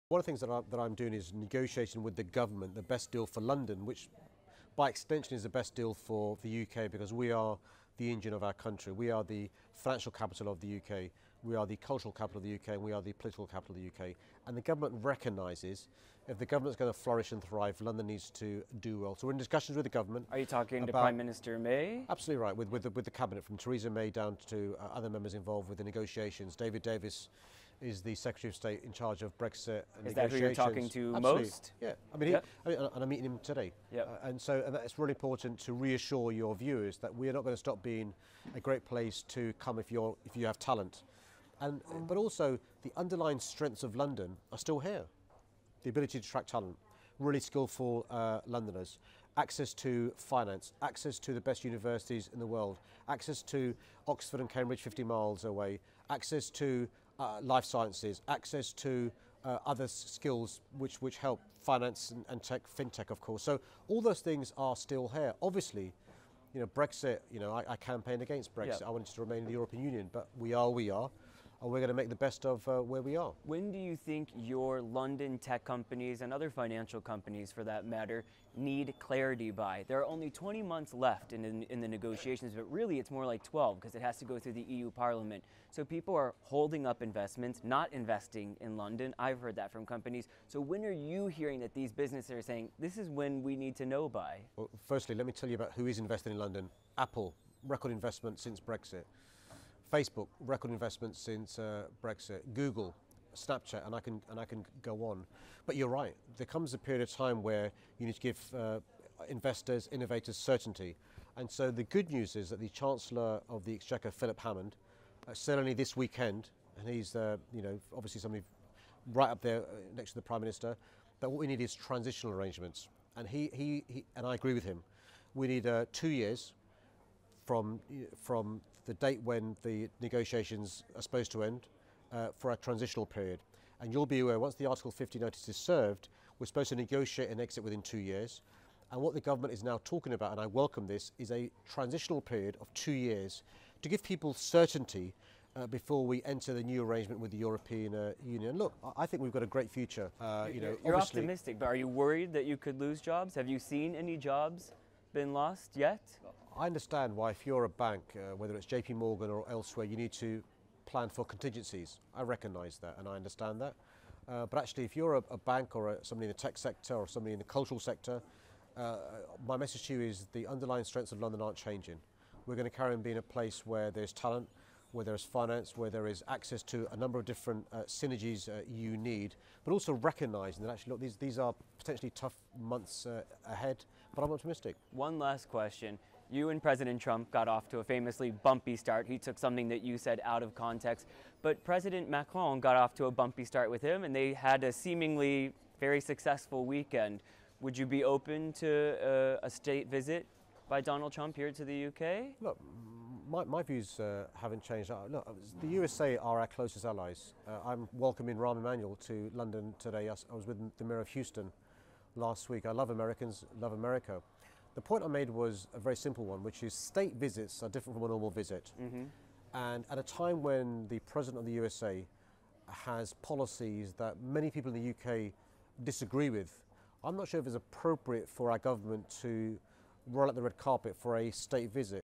One of the things that I'm doing is negotiating with the government the best deal for London, which by extension is the best deal for the UK, because we are the engine of our country. We are the financial capital of the UK, we are the cultural capital of the UK, and we are the political capital of the UK. And the government recognises if the government's going to flourish and thrive, London needs to do well. So we're in discussions with the government. Are you talking to Prime Minister May? Absolutely right, with the cabinet, from Theresa May down to other members involved with the negotiations. David Davis is the Secretary of State in charge of Brexit and Is that who you're talking to Absolutely. most? Yeah, I mean, Yep. and I'm meeting him today. Yep. And that's really important to reassure your viewers that we are not going to stop being a great place to come if you have talent. But also the underlying strengths of London are still here. The ability to attract talent, really skillful Londoners, access to finance, access to the best universities in the world, access to Oxford and Cambridge 50 miles away, access to life sciences, access to other skills which help finance and tech, fintech, of course. So all those things are still here. Obviously, Brexit, I campaigned against Brexit. Yeah. I wanted to remain in the European Union, but we are, and we're going to make the best of where we are. When do you think your London tech companies and other financial companies, for that matter, need clarity by? There are only 20 months left in the negotiations, but really it's more like 12 because it has to go through the EU Parliament. So people are holding up investments, not investing in London. I've heard that from companies. So when are you hearing that these businesses are saying, this is when we need to know by? Well, firstly, let me tell you about who is investing in London. Apple, record investment since Brexit. Facebook, record investment since Brexit. Google, Snapchat, and I can go on. But you're right. There comes a period of time where you need to give investors, innovators certainty. And so the good news is that the Chancellor of the Exchequer, Philip Hammond, certainly this weekend, and he's obviously somebody right up there next to the Prime Minister, that what we need is transitional arrangements. And he and I agree with him. We need 2 years from the date when the negotiations are supposed to end for a transitional period. And you'll be aware, once the Article 50 notice is served, we're supposed to negotiate an exit within 2 years. And what the government is now talking about, and I welcome this, is a transitional period of 2 years to give people certainty before we enter the new arrangement with the European Union. Look, I think we've got a great future. You're optimistic, but are you worried that you could lose jobs? Have you seen any jobs been lost yet? I understand why, if you're a bank, whether it's JP Morgan or elsewhere, you need to plan for contingencies. I recognise that and I understand that. But actually, if you're a bank or somebody in the tech sector or somebody in the cultural sector, my message to you is the underlying strengths of London aren't changing. We're going to carry on being a place where there's talent, where there is finance, where there is access to a number of different synergies you need, but also recognising that actually, look, these are potentially tough months ahead, but I'm optimistic. One last question. You and President Trump got off to a famously bumpy start. He took something that you said out of context, but President Macron got off to a bumpy start with him, and they had a seemingly very successful weekend. Would you be open to a state visit by Donald Trump here to the UK? Look, my views haven't changed. Look, the USA are our closest allies. I'm welcoming Rahm Emanuel to London today. I was with the Mayor of Houston last week. I love Americans, love America. The point I made was a very simple one, which is state visits are different from a normal visit. Mm-hmm. And at a time when the President of the USA has policies that many people in the UK disagree with, I'm not sure if it's appropriate for our government to roll out the red carpet for a state visit.